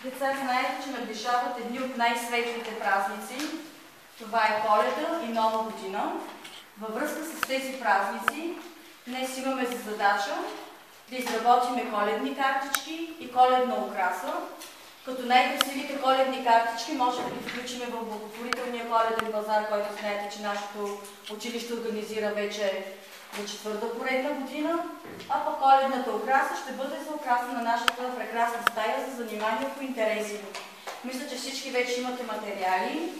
Деца, знаете, че наближават едни от най-светлите празници. Това е Коледа и Нова година. Във връзка с тези празници, днес имаме за задача да изработиме коледни картички и коледна украса. Като най-красивите коледни картички може да ги включим в благотворителния коледен базар, който знаете, че нашето училище организира вече за четвърта поредна година, а пък коледната украса ще бъде за украса на нашата прекрасна стая за занимания по интереси. Мисля, че всички вече имате материали.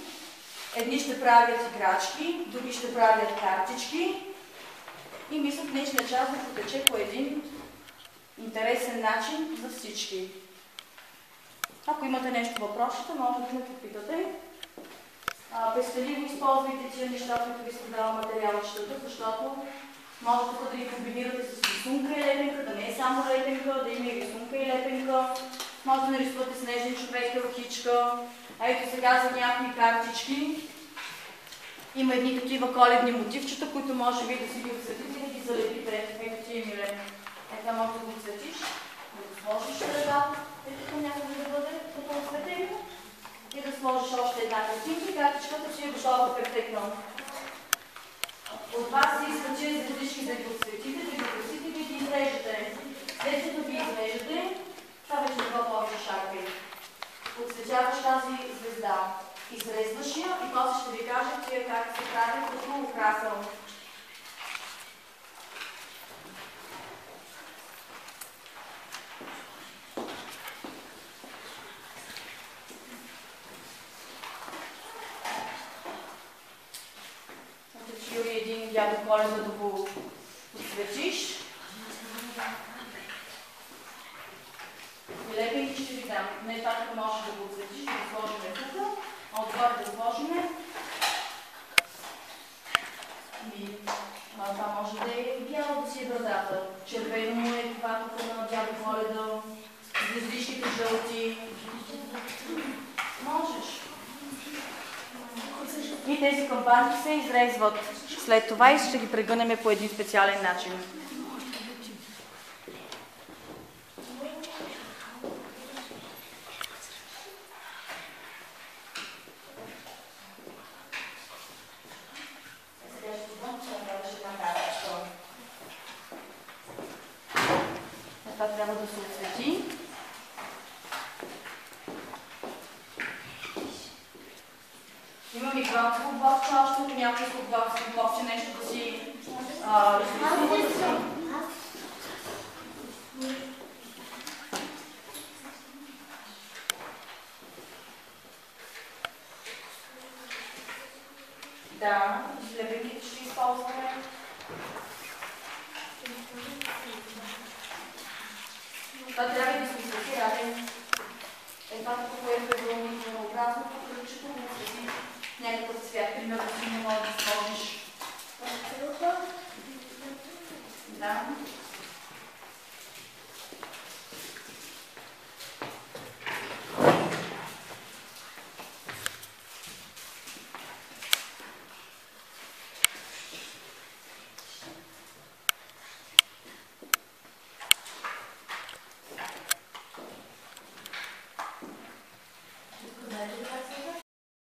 Едни ще правят играчки, други ще правят картички и мисля, днешния час да протече по един интересен начин за всички. Ако имате нещо въпросите, може да ме попитате. Пестеливо използвайте тия неща, които ви се дава материалчетата, защото може тук да ги комбинирате с рисунка и лепенка, да не е само лепенка, да има и рисунка и лепенка. Може да нарисувате снежен човек, рухичка. Ето сега за някакви картички. Има едни такива коледни мотивчета, които може би да си ги отцветите и да ги залепите. Ето ти е милен. Ето може да го отцветиш, да го сложиш в средата, ето някъде да бъде като отцветено. И да сложиш още една картинка и картичката си е готова перфектно. От вас се иска чрез звездички да ги отцветите, да ги красите и да ги изрежете. След като ги изрежете, това вече не го повече шарпай. Отцветяваш тази звезда. Изрезваш я и после ще ви кажа тия как се прави като украса. Юри един дядо Коледа да го отцветиш. И лепенки ще ви дам. Не това, като можеш да го отцветиш, да го сложим тук, а отгоре да сложим. Това може да е бяло да си е брадата. Червено му е това тук на дядо Коледа. Звездичките жълти. Можеш. И тези камбанки се изрезват след това и ще ги прегънем по един специален начин. Това трябва да се отцвети. Имам и гранцово бокче, още от някой бокче нещо да си разписувате. Да, лепенките ще използваме. Това трябва да се изсвети раден. Това тук, което е допълнително обратно, покръчето му свети някакъв цвят. Примерно си не може да сложиш. Да. Знаете ли как се е?